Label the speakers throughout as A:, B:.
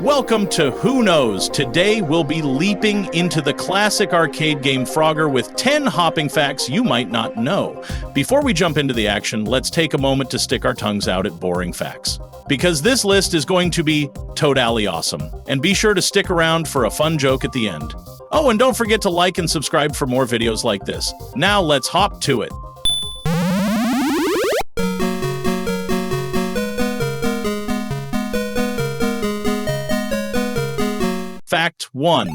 A: Welcome to Who Knows. Today we'll be leaping into the classic arcade game Frogger with 10 hopping facts you might not know. Before we jump into the action, let's take a moment to stick our tongues out at boring facts. Because this list is going to be totally awesome. And be sure to stick around for a fun joke at the end. Oh, and don't forget to like and subscribe for more videos like this. Now let's hop to it. Fact 1.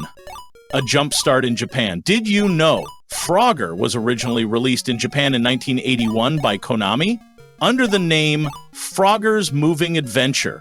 A: A jump start in Japan. Did you know Frogger was originally released in Japan in 1981 by Konami under the name Frogger's Moving Adventure?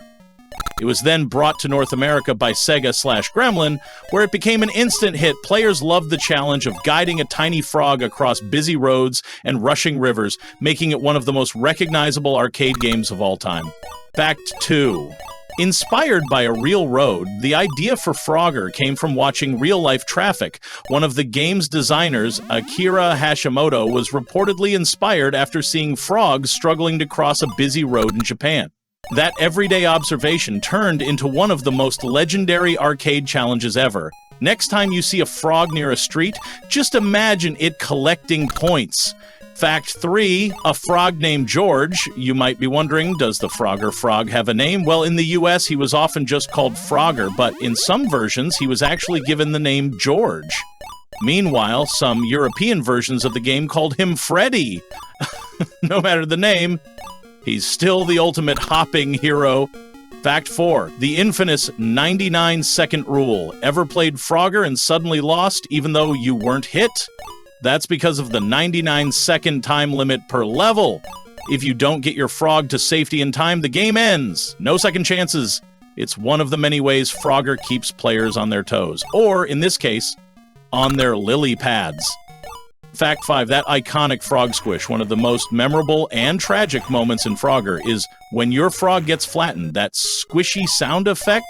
A: It was then brought to North America by Sega/Gremlin, where it became an instant hit. Players loved the challenge of guiding a tiny frog across busy roads and rushing rivers, making it one of the most recognizable arcade games of all time. Fact 2. Inspired by a real road, the idea for Frogger came from watching real-life traffic. One of the game's designers, Akira Hashimoto, was reportedly inspired after seeing frogs struggling to cross a busy road in Japan. That everyday observation turned into one of the most legendary arcade challenges ever. Next time you see a frog near a street, just imagine it collecting points. Fact 3, a frog named George. You might be wondering, does the Frogger frog have a name? Well, in the US, he was often just called Frogger, but in some versions, he was actually given the name George. Meanwhile, some European versions of the game called him Freddy. No matter the name, he's still the ultimate hopping hero. Fact 4, the infamous 99-second rule. Ever played Frogger and suddenly lost even though you weren't hit? That's because of the 99-second time limit per level. If you don't get your frog to safety in time, the game ends. No second chances. It's one of the many ways Frogger keeps players on their toes. Or, in this case, on their lily pads. Fact 5, that iconic frog squish, one of the most memorable and tragic moments in Frogger, is when your frog gets flattened, that squishy sound effect.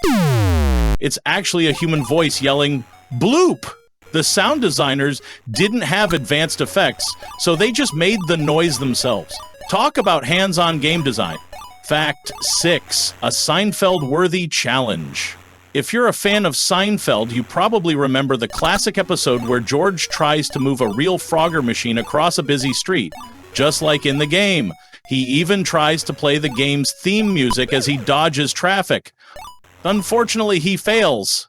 A: It's actually a human voice yelling, "Bloop!" The sound designers didn't have advanced effects, so they just made the noise themselves. Talk about hands-on game design. Fact 6, a Seinfeld-worthy challenge. If you're a fan of Seinfeld, you probably remember the classic episode where George tries to move a real Frogger machine across a busy street, just like in the game. He even tries to play the game's theme music as he dodges traffic. Unfortunately, he fails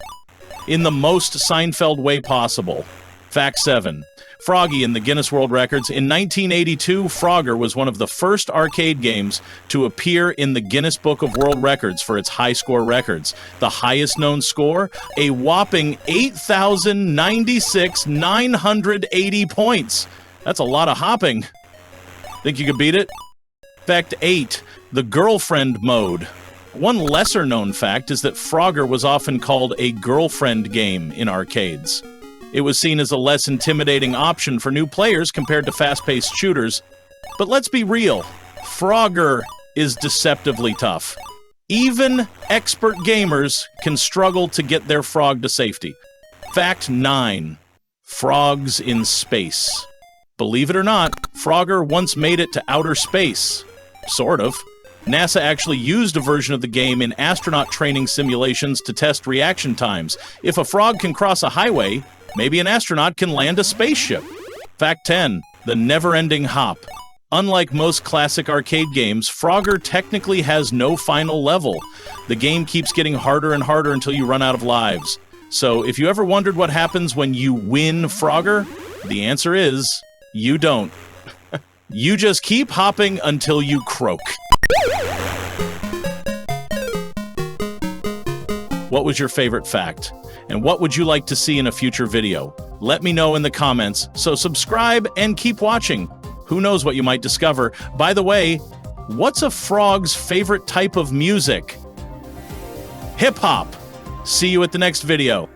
A: in the most Seinfeld way possible. Fact 7. Froggy in the Guinness World Records. In 1982, Frogger was one of the first arcade games to appear in the Guinness Book of World Records for its high score records. The highest known score? A whopping 8,096,980 points. That's a lot of hopping. Think you could beat it? Fact 8. The girlfriend mode. One lesser-known fact is that Frogger was often called a girlfriend game in arcades. It was seen as a less intimidating option for new players compared to fast-paced shooters. But let's be real, Frogger is deceptively tough. Even expert gamers can struggle to get their frog to safety. Fact 9. Frogs in space. Believe it or not, Frogger once made it to outer space. Sort of. NASA actually used a version of the game in astronaut training simulations to test reaction times. If a frog can cross a highway, maybe an astronaut can land a spaceship. Fact 10. The never-ending hop. Unlike most classic arcade games, Frogger technically has no final level. The game keeps getting harder and harder until you run out of lives. So if you ever wondered what happens when you win Frogger, the answer is, you don't. You just keep hopping until you croak. What was your favorite fact? And what would you like to see in a future video? Let me know in the comments, so subscribe and keep watching. Who knows what you might discover? By the way, what's a frog's favorite type of music? Hip-hop. See you at the next video.